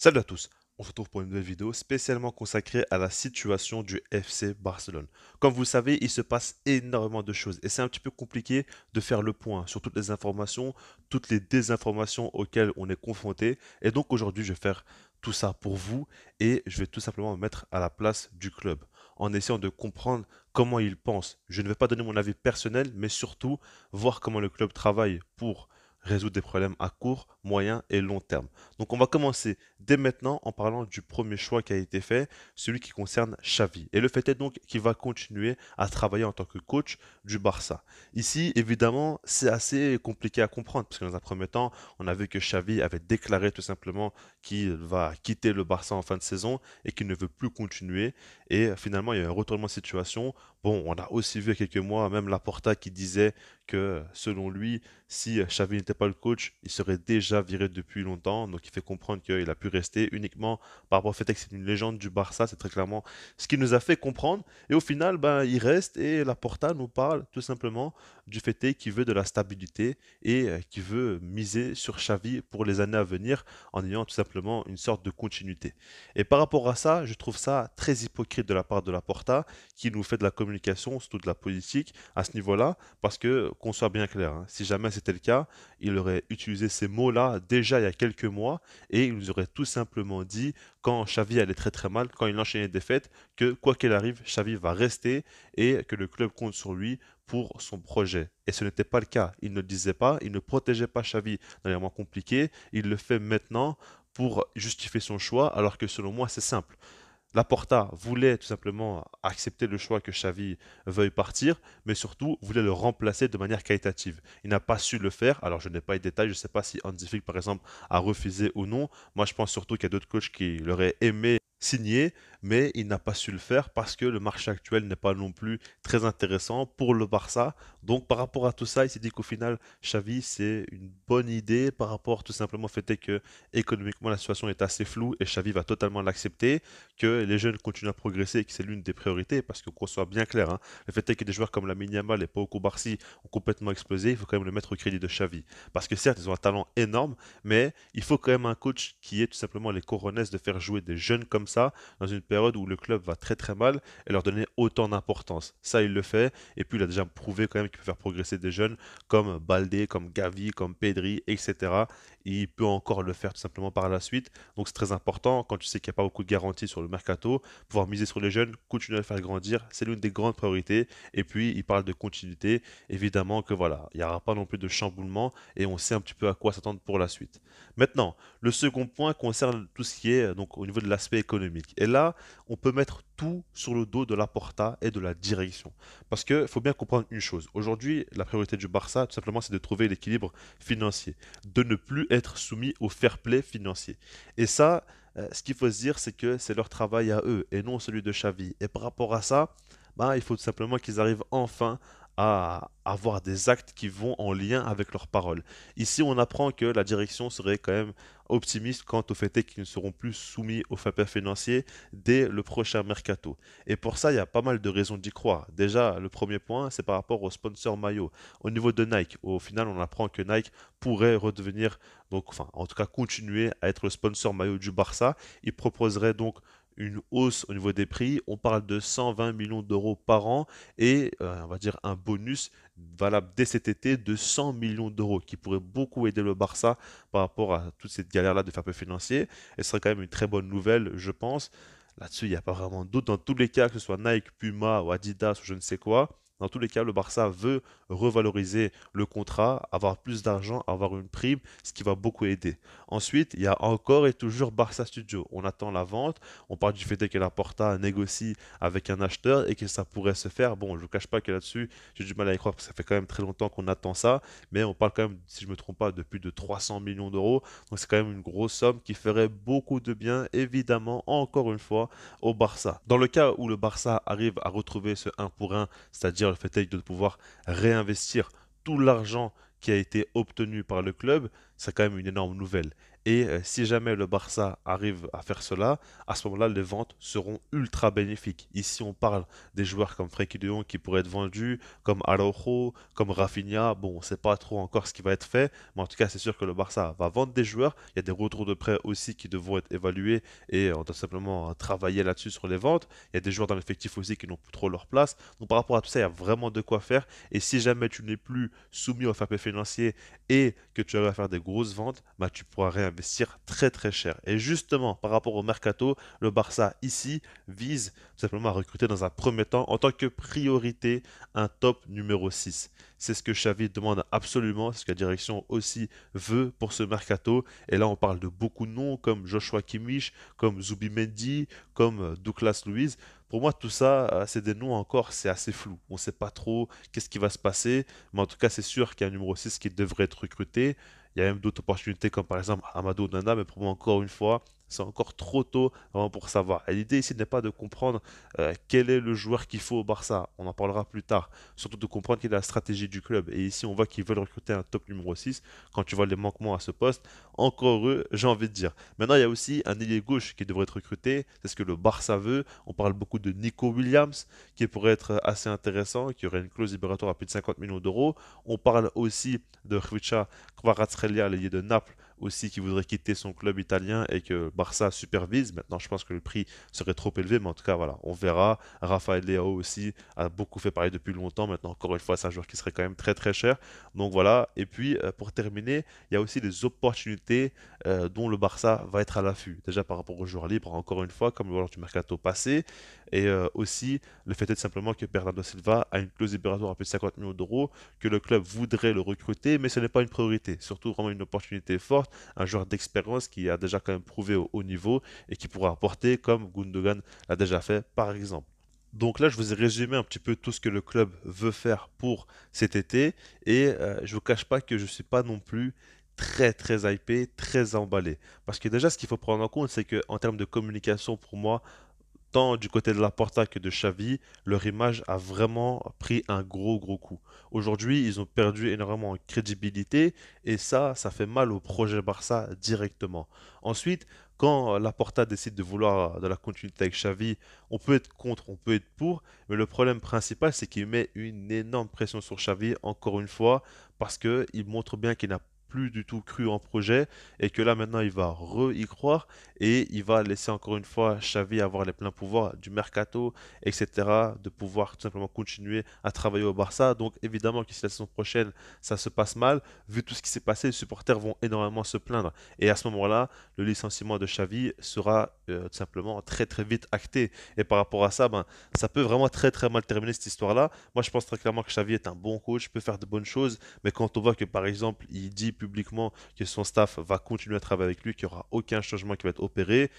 Salut à tous, on se retrouve pour une nouvelle vidéo spécialement consacrée à la situation du FC Barcelone. Comme vous le savez, il se passe énormément de choses et c'est un petit peu compliqué de faire le point sur toutes les informations, toutes les désinformations auxquelles on est confronté. Et donc aujourd'hui, je vais faire tout ça pour vous et je vais tout simplement me mettre à la place du club en essayant de comprendre comment il pense. Je ne vais pas donner mon avis personnel, mais surtout voir comment le club travaille pour résoudre des problèmes à court, moyen et long terme. Donc on va commencer dès maintenant en parlant du premier choix qui a été fait, celui qui concerne Xavi. Et le fait est donc qu'il va continuer à travailler en tant que coach du Barça. Ici, évidemment, c'est assez compliqué à comprendre parce que dans un premier temps, on a vu que Xavi avait déclaré tout simplement qu'il va quitter le Barça en fin de saison et qu'il ne veut plus continuer. Et finalement, il y a eu un retournement de situation. Bon, on a aussi vu il y a quelques mois même Laporta qui disait que selon lui, si Xavi n'était pas le coach, il serait déjà viré depuis longtemps. Donc il fait comprendre qu'il a pu rester uniquement par rapport au fait que c'est une légende du Barça. C'est très clairement ce qui nous a fait comprendre. Et au final, ben, il reste et Laporta nous parle tout simplement du fait qu'il veut de la stabilité et qu'il veut miser sur Xavi pour les années à venir en ayant tout simplement une sorte de continuité. Et par rapport à ça, je trouve ça très hypocrite de la part de Laporta qui nous fait de la communication, surtout de la politique à ce niveau-là, parce que qu'on soit bien clair, hein, si jamais c'était le cas, il aurait utilisé ces mots-là déjà il y a quelques mois et il nous aurait tout simplement dit quand Xavi allait très très mal, quand il enchaînait des défaites, que quoi qu'il arrive, Xavi va rester et que le club compte sur lui pour son projet. Et ce n'était pas le cas. Il ne le disait pas, il ne protégeait pas Xavi dans les moments compliqués, il le fait maintenant pour justifier son choix, alors que selon moi c'est simple. Laporta voulait tout simplement accepter le choix que Xavi veuille partir, mais surtout voulait le remplacer de manière qualitative. Il n'a pas su le faire, alors je n'ai pas les détails, je ne sais pas si Hansi Flick par exemple a refusé ou non. Moi je pense surtout qu'il y a d'autres coachs qui l'auraient aimé signer, mais il n'a pas su le faire parce que le marché actuel n'est pas non plus très intéressant pour le Barça. Donc par rapport à tout ça, il s'est dit qu'au final, Xavi c'est une bonne idée par rapport tout simplement au fait que économiquement la situation est assez floue et Xavi va totalement l'accepter que les jeunes continuent à progresser et que c'est l'une des priorités, parce que qu'on soit bien clair, hein, le fait est que des joueurs comme Lamine Yamal et Pau Barcy ont complètement explosé, il faut quand même le mettre au crédit de Xavi. Parce que certes, ils ont un talent énorme, mais il faut quand même un coach qui ait tout simplement les cojones de faire jouer des jeunes comme ça, dans une période où le club va très très mal, et leur donner autant d'importance. Ça, il le fait, et puis il a déjà prouvé quand même qu'il peut faire progresser des jeunes comme Baldé, comme Gavi, comme Pedri, etc. Il peut encore le faire tout simplement par la suite. Donc c'est très important quand tu sais qu'il n'y a pas beaucoup de garanties sur le mercato, pouvoir miser sur les jeunes, continuer à les faire grandir, c'est l'une des grandes priorités. Et puis il parle de continuité, évidemment que voilà, il n'y aura pas non plus de chamboulement et on sait un petit peu à quoi s'attendre pour la suite. Maintenant, le second point concerne tout ce qui est donc au niveau de l'aspect économique. Et là, on peut mettre tout sur le dos de la Porta et de la direction. Parce qu'il faut bien comprendre une chose. Aujourd'hui, la priorité du Barça, tout simplement, c'est de trouver l'équilibre financier, de ne plus être soumis au fair play financier. Et ça, ce qu'il faut se dire, c'est que c'est leur travail à eux et non celui de Xavi. Et par rapport à ça, bah, il faut tout simplement qu'ils arrivent enfin à avoir des actes qui vont en lien avec leurs paroles. Ici, on apprend que la direction serait quand même optimiste quant au fait qu'ils ne seront plus soumis aux fair play financiers dès le prochain mercato. Et pour ça, il y a pas mal de raisons d'y croire. Déjà, le premier point, c'est par rapport au sponsor maillot. Au niveau de Nike, au final, on apprend que Nike pourrait redevenir, donc, enfin, en tout cas, continuer à être le sponsor maillot du Barça. Il proposerait donc une hausse au niveau des prix. On parle de 120 millions d'euros par an et on va dire un bonus valable dès cet été de 100 millions d'euros qui pourrait beaucoup aider le Barça par rapport à toute cette galère-là de fair play financier. Et ce serait quand même une très bonne nouvelle, je pense. Là-dessus, il n'y a pas vraiment de doute. Dans tous les cas, que ce soit Nike, Puma ou Adidas ou je ne sais quoi, dans tous les cas, le Barça veut revaloriser le contrat, avoir plus d'argent, avoir une prime, ce qui va beaucoup aider. Ensuite, il y a encore et toujours Barça Studio. On attend la vente. On parle du fait que la Porta négocie avec un acheteur et que ça pourrait se faire. Bon, je ne vous cache pas que là-dessus, j'ai du mal à y croire parce que ça fait quand même très longtemps qu'on attend ça. Mais on parle quand même, si je ne me trompe pas, de plus de 300 millions d'euros. Donc c'est quand même une grosse somme qui ferait beaucoup de bien, évidemment, encore une fois, au Barça. Dans le cas où le Barça arrive à retrouver ce 1 pour 1, c'est-à-dire le fait de pouvoir réinvestir tout l'argent qui a été obtenu par le club, c'est quand même une énorme nouvelle. Et si jamais le Barça arrive à faire cela, à ce moment-là, les ventes seront ultra bénéfiques. Ici, on parle des joueurs comme Frenkie de Jong qui pourraient être vendus, comme Araujo, comme Rafinha. Bon, on ne sait pas trop encore ce qui va être fait, mais en tout cas, c'est sûr que le Barça va vendre des joueurs. Il y a des retours de prêt aussi qui devront être évalués et on doit simplement travailler là-dessus sur les ventes. Il y a des joueurs dans l'effectif aussi qui n'ont plus trop leur place. Donc par rapport à tout ça, il y a vraiment de quoi faire. Et si jamais tu n'es plus soumis au fair play financier et que tu arrives à faire des grosses ventes, bah, tu pourras réinvestir très très cher. Et justement, par rapport au mercato, le Barça ici vise tout simplement à recruter dans un premier temps en tant que priorité un top numéro 6. C'est ce que Xavi demande absolument, c'est ce que la direction aussi veut pour ce mercato. Et là, on parle de beaucoup de noms comme Joshua Kimmich, comme Zubimendi, comme Douglas Luiz. Pour moi, tout ça, c'est des noms encore, c'est assez flou. On ne sait pas trop qu'est-ce qui va se passer, mais en tout cas, c'est sûr qu'il y a un numéro 6 qui devrait être recruté. Il y a même d'autres opportunités comme par exemple Amadou Nana, mais pour moi, encore une fois, c'est encore trop tôt vraiment pour savoir. Et l'idée ici n'est pas de comprendre quel est le joueur qu'il faut au Barça. On en parlera plus tard. Surtout de comprendre quelle est la stratégie du club. Et ici, on voit qu'ils veulent recruter un top numéro 6. Quand tu vois les manquements à ce poste, encore eux, j'ai envie de dire. Maintenant, il y a aussi un ailier gauche qui devrait être recruté. C'est ce que le Barça veut. On parle beaucoup de Nico Williams, qui pourrait être assez intéressant, qui aurait une clause libératoire à plus de 50 millions d'euros. On parle aussi de Khvicha Kvaratskhelia, l'ailier de Naples, aussi qui voudrait quitter son club italien et que Barça supervise. Maintenant, je pense que le prix serait trop élevé, mais en tout cas, voilà, on verra. Rafael Leao aussi a beaucoup fait parler depuis longtemps. Maintenant, encore une fois, c'est un joueur qui serait quand même très très cher. Donc voilà. Et puis, pour terminer, il y a aussi des opportunités dont le Barça va être à l'affût. Déjà par rapport aux joueurs libres, encore une fois, comme lors du mercato passé. Et aussi, le fait est simplement que Bernardo Silva a une clause libératoire à plus de 50 millions d'euros, que le club voudrait le recruter, mais ce n'est pas une priorité. Surtout vraiment une opportunité forte, un joueur d'expérience qui a déjà quand même prouvé au haut niveau et qui pourra apporter comme Gundogan l'a déjà fait par exemple. Donc là, je vous ai résumé un petit peu tout ce que le club veut faire pour cet été et je ne vous cache pas que je ne suis pas non plus très très hypé, très emballé. Parce que déjà, ce qu'il faut prendre en compte, c'est que en termes de communication, pour moi, tant du côté de Laporta que de Xavi, leur image a vraiment pris un gros gros coup. Aujourd'hui, ils ont perdu énormément en crédibilité et ça fait mal au projet Barça directement. Ensuite, quand Laporta décide de vouloir de la continuité avec Xavi, on peut être contre, on peut être pour, mais le problème principal, c'est qu'il met une énorme pression sur Xavi, encore une fois, parce qu'il montre bien qu'il n'a plus du tout cru en projet et que là maintenant il va y croire et il va laisser encore une fois Xavi avoir les pleins pouvoirs du mercato, etc., de pouvoir tout simplement continuer à travailler au Barça. Donc évidemment que si la saison prochaine ça se passe mal, vu tout ce qui s'est passé, les supporters vont énormément se plaindre. Et à ce moment-là, le licenciement de Xavi sera tout simplement très très vite acté. Et par rapport à ça, ben, ça peut vraiment très très mal terminer cette histoire-là. Moi je pense très clairement que Xavi est un bon coach, peut faire de bonnes choses, mais quand on voit que par exemple il dit publiquement que son staff va continuer à travailler avec lui, qu'il n'y aura aucun changement qui va être opéré,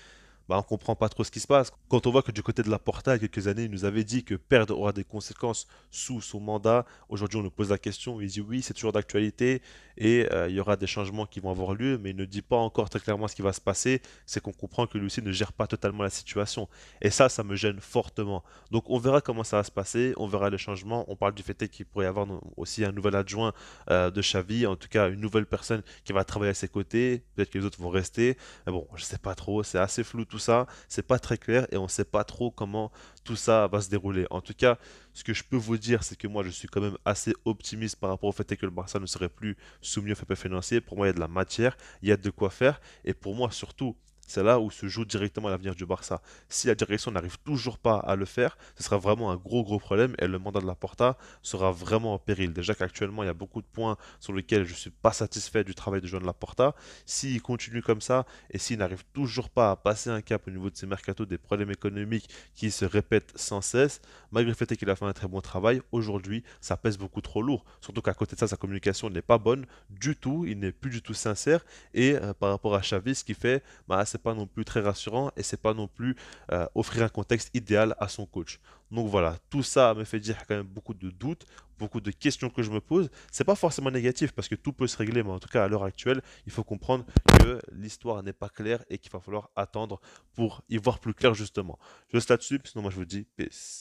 bah, on comprend pas trop ce qui se passe. Quand on voit que du côté de la Porta, il y a quelques années, il nous avait dit que perdre aura des conséquences sous son mandat. Aujourd'hui, on nous pose la question, il dit oui, c'est toujours d'actualité et il y aura des changements qui vont avoir lieu, mais il ne dit pas encore très clairement ce qui va se passer. C'est qu'on comprend que lui aussi ne gère pas totalement la situation. Et ça me gêne fortement. Donc on verra comment ça va se passer, on verra les changements. On parle du fait qu'il pourrait y avoir aussi un nouvel adjoint de Xavi, en tout cas une nouvelle personne qui va travailler à ses côtés. Peut-être que les autres vont rester. Mais bon, je sais pas trop, c'est assez flou tout ça, c'est pas très clair et on sait pas trop comment tout ça va se dérouler. En tout cas, ce que je peux vous dire, c'est que moi je suis quand même assez optimiste par rapport au fait que le Barça ne serait plus soumis au fair play financier. Pour moi, il y a de la matière, il y a de quoi faire et pour moi surtout, c'est là où se joue directement l'avenir du Barça. Si la direction n'arrive toujours pas à le faire, ce sera vraiment un gros gros problème et le mandat de la Porta sera vraiment en péril. Déjà qu'actuellement il y a beaucoup de points sur lesquels je ne suis pas satisfait du travail de Joan Laporta. S'il continue comme ça et s'il n'arrive toujours pas à passer un cap au niveau de ses mercatos, des problèmes économiques qui se répètent sans cesse, malgré le fait qu'il a fait un très bon travail, aujourd'hui ça pèse beaucoup trop lourd. Surtout qu'à côté de ça, sa communication n'est pas bonne du tout, il n'est plus du tout sincère et par rapport à Xavi, ce qu'il fait, bah, c'est pas non plus très rassurant et c'est pas non plus offrir un contexte idéal à son coach. Donc voilà, tout ça me fait dire quand même beaucoup de doutes, beaucoup de questions que je me pose. C'est pas forcément négatif parce que tout peut se régler, mais en tout cas à l'heure actuelle, il faut comprendre que l'histoire n'est pas claire et qu'il va falloir attendre pour y voir plus clair justement. Je reste là-dessus, sinon moi je vous dis peace.